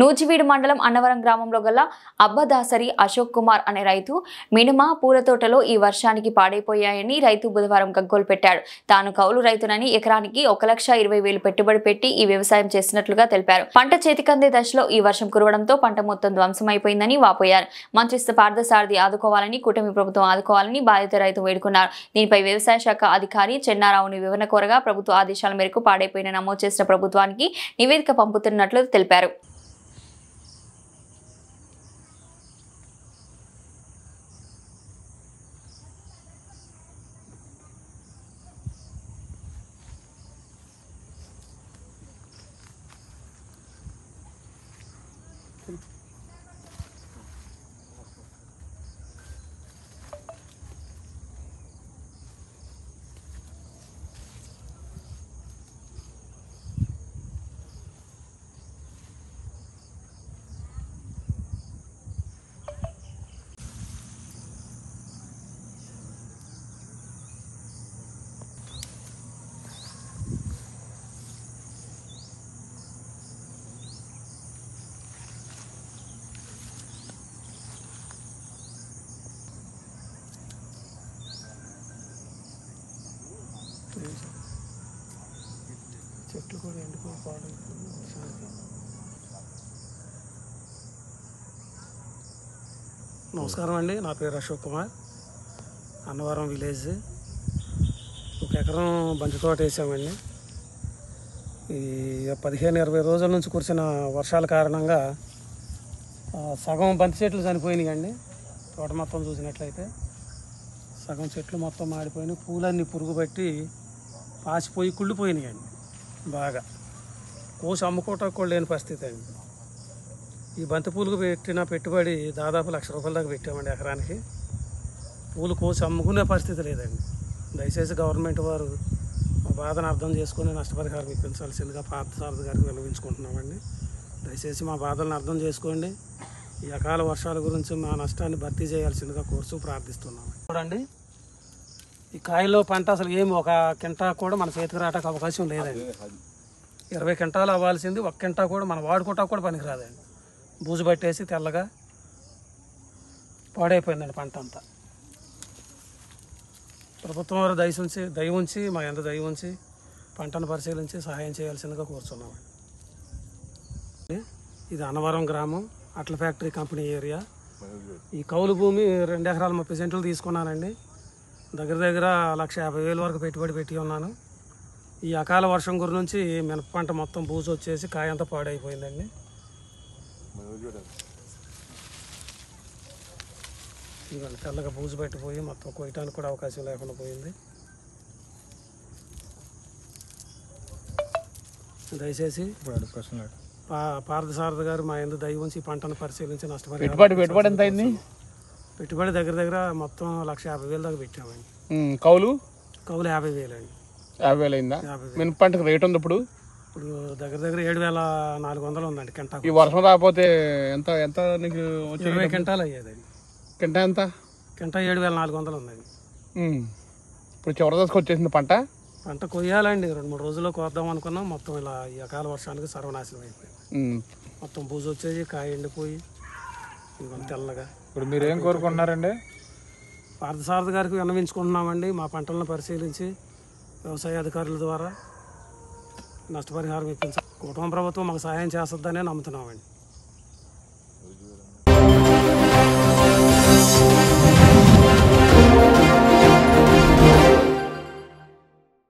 నూజివీడు మండలం అన్నవరం గ్రామంలో గల అబ్బదాసరి అశోక్ కుమార్ అనే రైతు మినుమ పూల తోటలో ఈ వర్షానికి పాడైపోయాయని రైతు బుధవారం గగ్గోలు పెట్టాడు. తాను కౌలు రైతునని ఎకరానికి 1,20,000 పెట్టుబడి పెట్టి ఈ వ్యవసాయం చేసినట్లుగా తెలిపారు. పంట చేతికందే దశలో ఈ వర్షం కురవడంతో పంట మొత్తం ధ్వంసమైపోయిందని వాపోయారు. మంత్రి పార్థసారథి ఆదుకోవాలని, కూటమి ప్రభుత్వం ఆదుకోవాలని బాధిత రైతు వేడుకున్నారు. దీనిపై వ్యవసాయ శాఖ అధికారి చెన్నారావుని వివరణ కోరగా ప్రభుత్వ ఆదేశాల మేరకు పాడైపోయిన నమోదు చేసిన ప్రభుత్వానికి నివేదిక పంపుతున్నట్లు తెలిపారు. చెట్లు కూడా ఎండిపోయి పాడైపోయింది. నమస్కారం అండి, నా పేరు అశోక్ కుమార్. అన్నవరం విలేజ్ 1 ఎకరం బంతి తోట వేసామండి. ఈ 15-20 రోజుల నుంచి కురిసిన వర్షాల కారణంగా సగం బంతి చెట్లు చనిపోయినాయి అండి. తోట మొత్తం చూసినట్లయితే సగం చెట్లు మొత్తం మాడిపోయినాయి. పూలన్నీ పురుగు పట్టి పాసిపోయి కుళ్ళిపోయినాయి అండి. బాగా కోసి అమ్ముకోవటానికి కూడా లేని పరిస్థితి అండి. ఈ బంతి పూలకు పెట్టిన పెట్టుబడి దాదాపు ₹1,00,000 దాకా పెట్టామండి ఎకరానికి. పూలు కోసి అమ్ముకునే పరిస్థితి లేదండి. దయచేసి గవర్నమెంట్ వారు మా బాధను అర్థం చేసుకుని నష్టపరిహారం ఇప్పించాల్సిందిగా పార్థసారథి గారికి విన్నవించుకుంటున్నామండి. దయచేసి మా బాధలను అర్థం చేసుకోండి. ఈ అకాల వర్షాల గురించి మా నష్టాన్ని భర్తీ చేయాల్సిందిగా కోరుతూ ప్రార్థిస్తున్నామండి. చూడండి, ఈ కాయల్లో పంట అసలు ఏమి ఒక కింటా కూడా మన చేతికి రావడానికి అవకాశం లేదండి. 20 క్వింటాలు అవ్వాల్సింది 1 కింటా కూడా మనం వాడుకోవటానికి కూడా పనికిరాదండి. బూజు పట్టేసి తెల్లగా పాడైపోయిందండి పంట అంతా. ప్రభుత్వం వారు దయ ఉంచి మా ఎంత దయ ఉంచి పంటను పరిశీలించి సహాయం చేయాల్సిందిగా కోరుతున్నామండి. ఇది అన్నవరం గ్రామం, అట్ల ఫ్యాక్టరీ కంపెనీ ఏరియా. ఈ కౌలు భూమి 2 ఎకరాల 30 సెంట్లు తీసుకున్నానండి. దగ్గర దగ్గర ₹1,50,000 వరకు పెట్టుబడి పెట్టి ఉన్నాను. ఈ అకాల వర్షం గురించి మినప పంట మొత్తం బూజు వచ్చేసి కాయ అంతా పాడైపోయిందండి. ఇవాళ తెల్లగా బూజు పెట్టిపోయి మొత్తం కొయ్యటానికి కూడా అవకాశం లేకుండా పోయింది. దయచేసి పార్థసారథి గారు మా ఎందుకు దయ ఉంచి పంటను పరిశీలించి నష్టపరిహారం. పెట్టుబడి ఎంత అయింది? పెట్టుబడి దగ్గర దగ్గర మొత్తం ₹1,50,000 దాకా పెట్టామండి. కౌలు 50,000 అండి. 50,000 అయిందా? మినప పంటకు రేట్ ఉంది ఇప్పుడు దగ్గర దగ్గర 7,400 ఉందండి కింటా. ఈ వర్షం రాకపోతే ఎంత ఎంత నీకు 20 క్వింటాలు అయ్యేదండి. కింటా ఎంత? కింటా 7,400 ఉందండి. ఇప్పుడు చివరి దశకు వచ్చేసింది పంట. పంట కొయ్యాలండి, 2-3 రోజుల్లో కోద్దాం అనుకున్నాం. మొత్తం ఇలా ఈ అకాల వర్షానికి సర్వనాశనం అయిపోయింది. మొత్తం బూజు వచ్చేసి కాయ ఎండిపోయి ఇవన్నీ తెల్లగా. ఇప్పుడు మీరు ఏం కోరుకుంటున్నారండి? పార్థసారథి గారికి విన్నవించుకుంటున్నామండి. మా పంటలను పరిశీలించి వ్యవసాయ అధికారుల ద్వారా నష్టపరిహారం ఇప్పించాలి. కుటుంబ ప్రభుత్వం మాకు సహాయం చేస్తుందనే నమ్ముతున్నామండి.